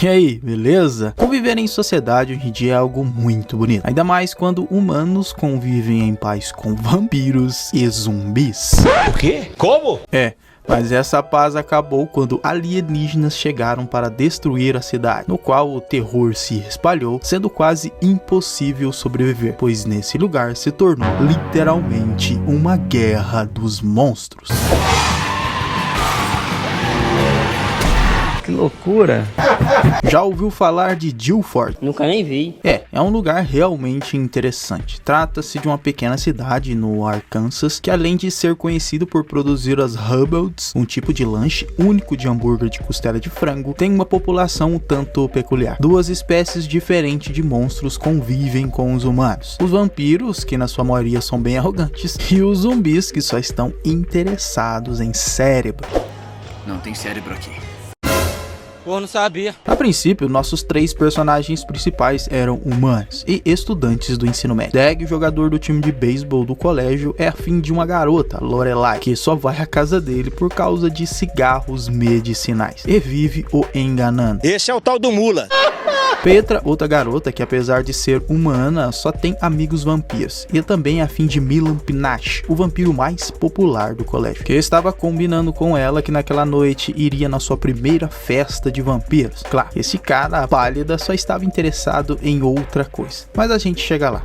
E aí, beleza? Conviver em sociedade hoje em dia é algo muito bonito, ainda mais quando humanos convivem em paz com vampiros e zumbis. O quê? Como? Mas essa paz acabou quando alienígenas chegaram para destruir a cidade, no qual o terror se espalhou, sendo quase impossível sobreviver, pois nesse lugar se tornou literalmente uma guerra dos monstros. Que loucura! Já ouviu falar de Guilford? Nunca nem vi. É um lugar realmente interessante. Trata-se de uma pequena cidade no Arkansas que, além de ser conhecido por produzir as Hubbalds, um tipo de lanche único de hambúrguer de costela de frango, tem uma população um tanto peculiar. Duas espécies diferentes de monstros convivem com os humanos: os vampiros, que na sua maioria são bem arrogantes, e os zumbis, que só estão interessados em cérebro. Não tem cérebro aqui. Pô, não sabia. A princípio, nossos três personagens principais eram humanos e estudantes do ensino médio. Dag, o jogador do time de beisebol do colégio, é afim de uma garota, Lorelai, que só vai à casa dele por causa de cigarros medicinais e vive o enganando. Esse é o tal do Mula. Petra, outra garota que, apesar de ser humana, só tem amigos vampiros, e também é afim de Milan Pinache, o vampiro mais popular do colégio, que estava combinando com ela que naquela noite iria na sua primeira festa de vampiros. Claro, esse cara pálida só estava interessado em outra coisa, mas a gente chega lá.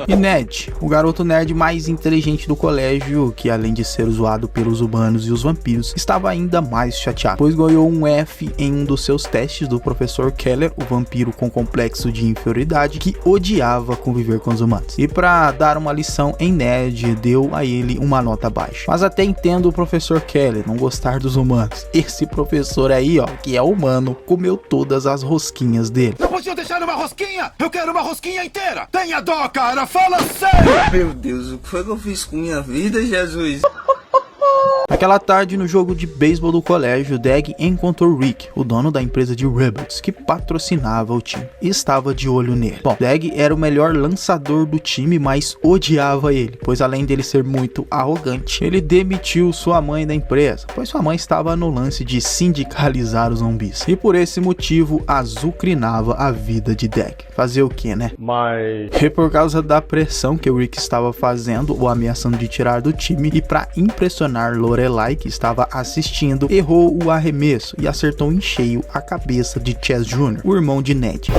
E Ned, o garoto nerd mais inteligente do colégio, que além de ser zoado pelos humanos e os vampiros, estava ainda mais chateado, pois ganhou um F em um dos seus testes do professor Keller, o vampiro com complexo de inferioridade que odiava conviver com os humanos. E para dar uma lição em Ned, deu a ele uma nota baixa. Mas até entendo o professor Keller não gostar dos humanos. Esse professor aí, ó, que é humano, comeu todas as rosquinhas dele. Não podiam deixar uma rosquinha? Eu quero uma rosquinha inteira! Tenha dó, cara! Fala sério! Meu Deus, o que foi que eu fiz com minha vida, Jesus? Naquela tarde, no jogo de beisebol do colégio, Dag encontrou Rick, o dono da empresa de Rebels, que patrocinava o time, e estava de olho nele. Bom, Dag era o melhor lançador do time, mas odiava ele, pois além dele ser muito arrogante, ele demitiu sua mãe da empresa, pois sua mãe estava no lance de sindicalizar os zumbis, e por esse motivo azucrinava a vida de Dag. Fazer o que, né? E por causa da pressão que o Rick estava fazendo, o ameaçando de tirar do time, e para impressionar Lorelai, que estava assistindo, errou o arremesso e acertou em cheio a cabeça de Chess Jr., o irmão de Ned.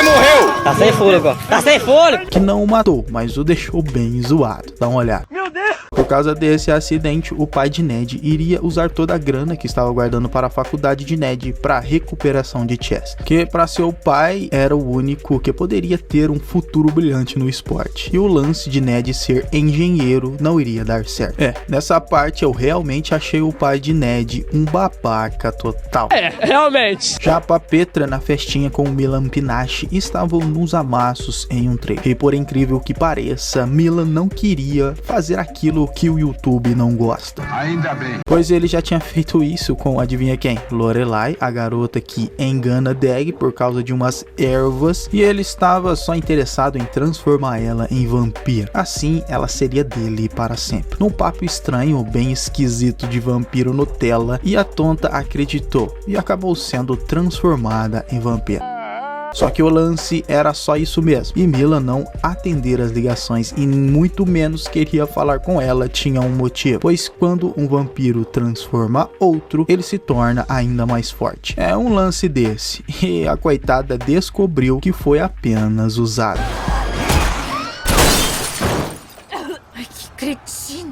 Morreu! Tá sem fôlego, ó. Tá sem fôlego! Que não o matou, mas o deixou bem zoado. Dá uma olhada. Meu Deus! Por causa desse acidente, o pai de Ned iria usar toda a grana que estava guardando para a faculdade de Ned para a recuperação de Chess, que para seu pai era o único que poderia ter um futuro brilhante no esporte. E o lance de Ned ser engenheiro não iria dar certo. Nessa parte eu realmente achei o pai de Ned um babaca total. Realmente. Já pra Petra, na festinha com o Milan Pinache, estavam nos amassos em um trailer. E por incrível que pareça, Milan não queria fazer aquilo que o YouTube não gosta. Ainda bem. Pois ele já tinha feito isso com, adivinha quem? Lorelai, a garota que engana Dag por causa de umas ervas, e ele estava só interessado em transformar ela em vampiro. Assim, ela seria dele para sempre. Num papo estranho, bem esquisito de vampiro Nutella, e a tonta acreditou e acabou sendo transformada em vampiro. Só que o lance era só isso mesmo, e Mila não atender as ligações e muito menos queria falar com ela tinha um motivo, pois quando um vampiro transforma outro, ele se torna ainda mais forte. É um lance desse, e a coitada descobriu que foi apenas usada. Ai, que cretino.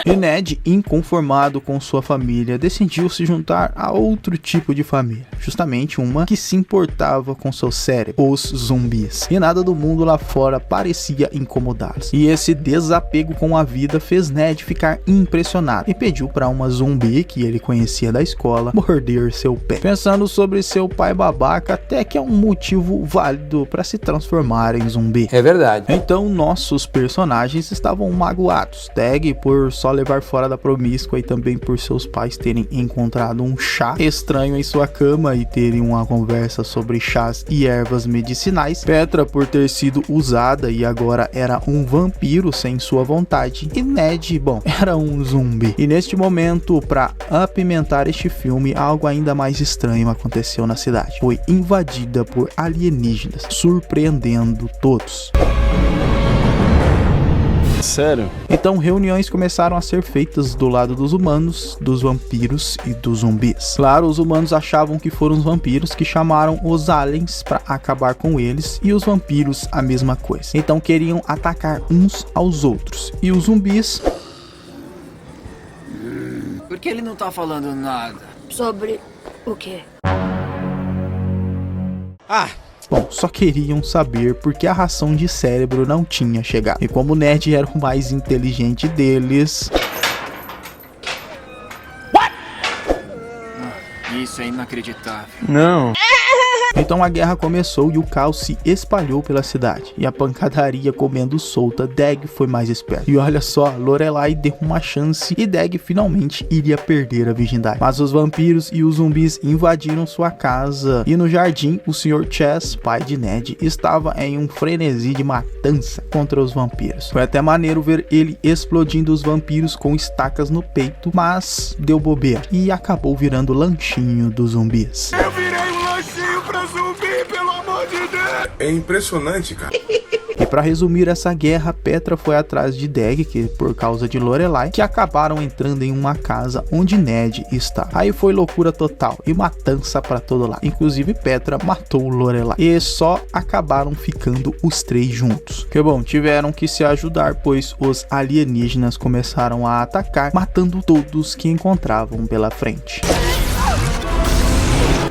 E Ned, inconformado com sua família, decidiu se juntar a outro tipo de família, justamente uma que se importava com seu cérebro, os zumbis. E nada do mundo lá fora parecia incomodá-los. E esse desapego com a vida fez Ned ficar impressionado e pediu para uma zumbi que ele conhecia da escola morder seu pé. Pensando sobre seu pai babaca, até que é um motivo válido para se transformar em zumbi. É verdade. Então nossos personagens estavam magoados. Dag por só levar fora da promíscua e também por seus pais terem encontrado um chá estranho em sua cama e terem uma conversa sobre chás e ervas medicinais, Petra por ter sido usada e agora era um vampiro sem sua vontade, e Ned, bom, era um zumbi. E neste momento, para apimentar este filme, algo ainda mais estranho aconteceu na cidade. Foi invadida por alienígenas, surpreendendo todos. Sério? Então reuniões começaram a ser feitas do lado dos humanos, dos vampiros e dos zumbis. Claro, os humanos achavam que foram os vampiros que chamaram os aliens para acabar com eles, e os vampiros a mesma coisa. Então queriam atacar uns aos outros. E os zumbis... Por que ele não tá falando nada? Sobre o quê? Bom, só queriam saber por que a ração de cérebro não tinha chegado. E como o Ned era o mais inteligente deles... Isso é inacreditável. Não. Então a guerra começou e o caos se espalhou pela cidade. E a pancadaria comendo solta, Dag foi mais esperto. E olha só, Lorelai deu uma chance e Dag finalmente iria perder a virgindade. Mas os vampiros e os zumbis invadiram sua casa. E no jardim, o Sr. Chess, pai de Ned, estava em um frenesi de matança contra os vampiros. Foi até maneiro ver ele explodindo os vampiros com estacas no peito, mas deu bobeira e acabou virando lanchinho dos zumbis. Eu virei um lanchinho pra zumbi, pelo amor de Deus! É impressionante, cara. E para resumir essa guerra, Petra foi atrás de Dag, que por causa de Lorelai, que acabaram entrando em uma casa onde Ned está. Aí foi loucura total e matança para todo lado. Inclusive Petra matou Lorelai. E só acabaram ficando os três juntos. Que bom, tiveram que se ajudar, pois os alienígenas começaram a atacar, matando todos que encontravam pela frente.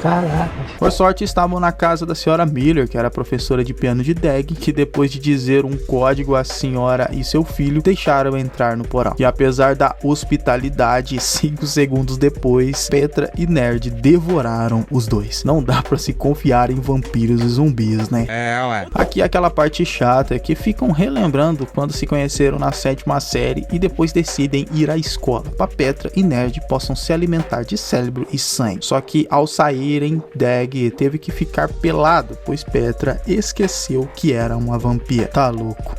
Caraca. Por sorte, estavam na casa da senhora Miller, que era professora de piano de Dag, que depois de dizer um código, a senhora e seu filho deixaram entrar no porão. E apesar da hospitalidade, 5 segundos depois, Petra e Ned devoraram os dois. Não dá pra se confiar em vampiros e zumbis, né? Ué. Aqui é aquela parte chata que ficam relembrando quando se conheceram na 7ª série e depois decidem ir à escola, para Petra e Ned possam se alimentar de cérebro e sangue. Só que ao saírem, Dag teve que ficar pelado, pois Petra esqueceu que era uma vampira. Tá louco.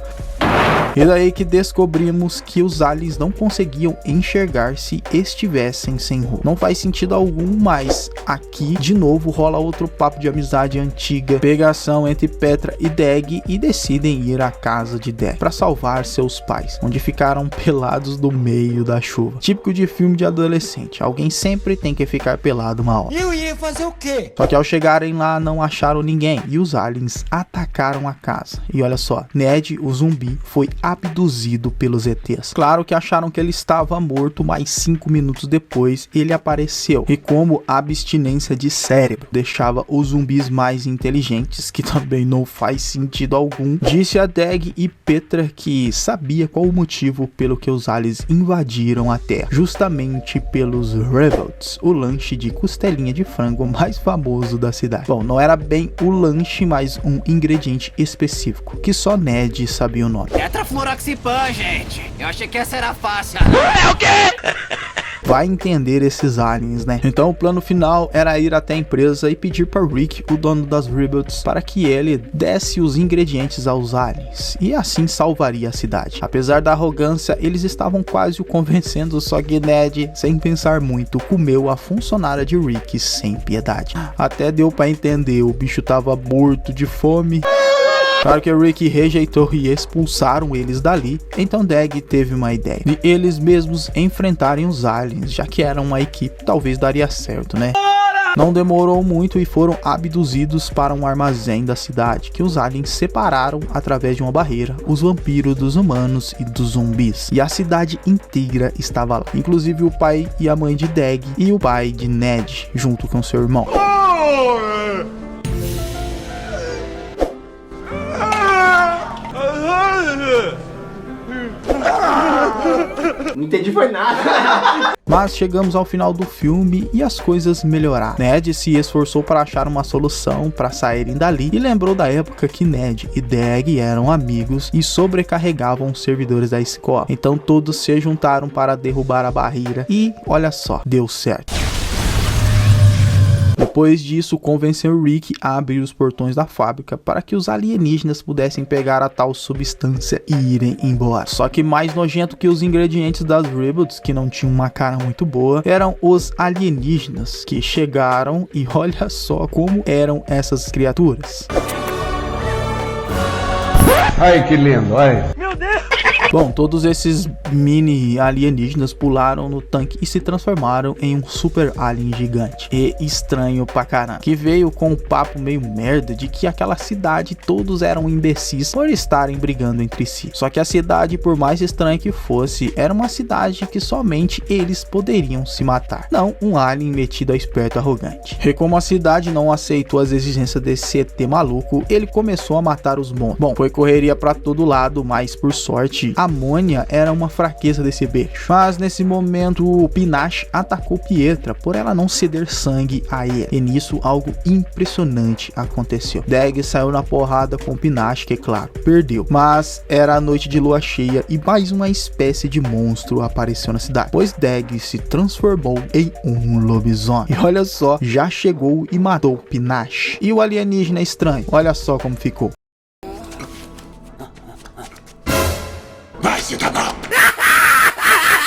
E daí que descobrimos que os aliens não conseguiam enxergar se estivessem sem roupa. Não faz sentido algum, mas aqui de novo rola outro papo de amizade antiga, pegação entre Petra e Dag, e decidem ir à casa de Dag para salvar seus pais, onde ficaram pelados no meio da chuva. Típico de filme de adolescente, alguém sempre tem que ficar pelado uma hora. Eu ia fazer o quê? Só que ao chegarem lá não acharam ninguém e os aliens atacaram a casa. E olha só, Ned, o zumbi, foi abduzido pelos ETs. Claro que acharam que ele estava morto, mas 5 minutos depois ele apareceu. E como a abstinência de cérebro deixava os zumbis mais inteligentes, que também não faz sentido algum, disse a Dag e Petra que sabia qual o motivo pelo que os aliens invadiram a Terra. Justamente pelos Revolts, o lanche de costelinha de frango mais famoso da cidade. Bom, não era bem o lanche, mas um ingrediente específico, que só Ned sabia o nome. Tetrafluoxipam, gente. Eu achei que essa era fácil. É o quê? Vai entender esses aliens, né? Então o plano final era ir até a empresa e pedir para Rick, o dono das Revolts, para que ele desse os ingredientes aos aliens e assim salvaria a cidade. Apesar da arrogância, eles estavam quase o convencendo, só que Ned, sem pensar muito, comeu a funcionária de Rick sem piedade. Até deu para entender, o bicho tava morto de fome. Claro que o Rick rejeitou e expulsaram eles dali, então Dag teve uma ideia de eles mesmos enfrentarem os aliens, já que eram uma equipe, talvez daria certo, né? Não demorou muito e foram abduzidos para um armazém da cidade, que os aliens separaram através de uma barreira, os vampiros dos humanos e dos zumbis. E a cidade inteira estava lá, inclusive o pai e a mãe de Dag e o pai de Ned, junto com seu irmão. Não entendi foi nada. Mas chegamos ao final do filme e as coisas melhoraram. Ned se esforçou para achar uma solução para saírem dali e lembrou da época que Ned e Dag eram amigos e sobrecarregavam os servidores da escola. Então todos se juntaram para derrubar a barreira e, olha só, deu certo. Depois disso, convenceu Rick a abrir os portões da fábrica para que os alienígenas pudessem pegar a tal substância e irem embora. Só que mais nojento que os ingredientes das Rebels, que não tinham uma cara muito boa, eram os alienígenas que chegaram e olha só como eram essas criaturas. Ai, que lindo, ai. Bom, todos esses mini alienígenas pularam no tanque e se transformaram em um super alien gigante e estranho pra caramba, que veio com um papo meio merda de que aquela cidade todos eram imbecis por estarem brigando entre si. Só que a cidade, por mais estranha que fosse, era uma cidade que somente eles poderiam se matar, não um alien metido a esperto arrogante. E como a cidade não aceitou as exigências desse ET maluco, ele começou a matar os monstros. Bom, foi correria pra todo lado, mas por sorte, amônia era uma fraqueza desse bicho. Mas nesse momento o Pinache atacou Pietra por ela não ceder sangue a ele. E nisso algo impressionante aconteceu. Dag saiu na porrada com o Pinache, que claro, perdeu. Mas era a noite de lua cheia e mais uma espécie de monstro apareceu na cidade, pois Dag se transformou em um lobisomem. E olha só, já chegou e matou Pinache. E o alienígena estranho, olha só como ficou.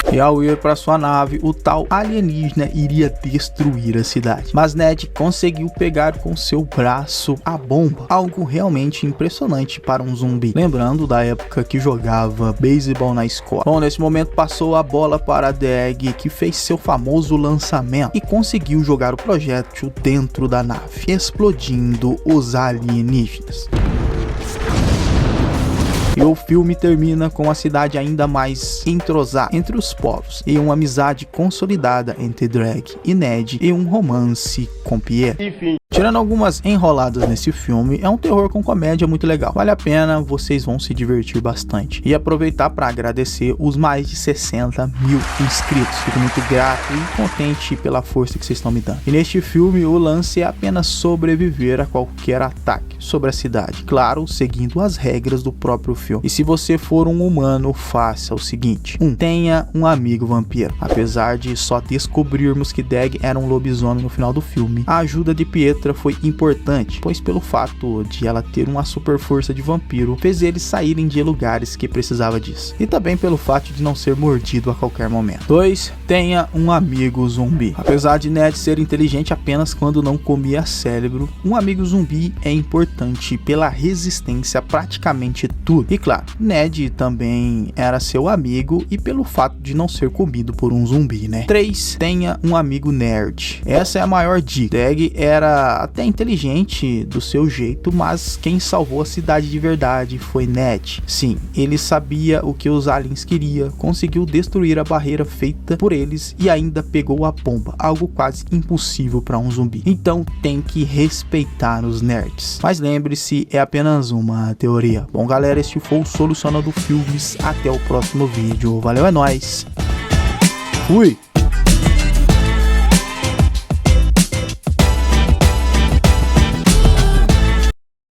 E ao ir para sua nave, o tal alienígena iria destruir a cidade. Mas Ned conseguiu pegar com seu braço a bomba, algo realmente impressionante para um zumbi. Lembrando da época que jogava beisebol na escola. Bom, nesse momento passou a bola para Dag, que fez seu famoso lançamento e conseguiu jogar o projétil dentro da nave, explodindo os alienígenas. E o filme termina com a cidade ainda mais entrosada entre os povos e uma amizade consolidada entre Dag e Ned e um romance com Pierre. Tirando algumas enroladas nesse filme, é um terror com comédia muito legal. Vale a pena, vocês vão se divertir bastante. E aproveitar para agradecer os mais de 60 mil inscritos. Fico muito grato e contente pela força que vocês estão me dando. E neste filme, o lance é apenas sobreviver a qualquer ataque sobre a cidade. Claro, seguindo as regras do próprio filme. E se você for um humano, faça o seguinte. Tenha um amigo vampiro. Apesar de só descobrirmos que Dag era um lobisomem no final do filme, a ajuda de Pietra foi importante, pois pelo fato de ela ter uma super força de vampiro, fez eles saírem de lugares que precisava disso. E também pelo fato de não ser mordido a qualquer momento. 2. Tenha um amigo zumbi. Apesar de Ned ser inteligente apenas quando não comia cérebro, um amigo zumbi é importante pela resistência a praticamente tudo. E claro, Ned também era seu amigo e pelo fato de não ser comido por um zumbi, né? 3. Tenha um amigo nerd. Essa é a maior dica. Dag era até inteligente do seu jeito, mas quem salvou a cidade de verdade foi Ned. Sim, ele sabia o que os aliens queriam, conseguiu destruir a barreira feita por eles e ainda pegou a bomba, algo quase impossível para um zumbi. Então tem que respeitar os nerds. Mas lembre-se, é apenas uma teoria. Bom galera, este foi o Solucionando Filmes. Até o próximo vídeo. Valeu, é nóis. Fui!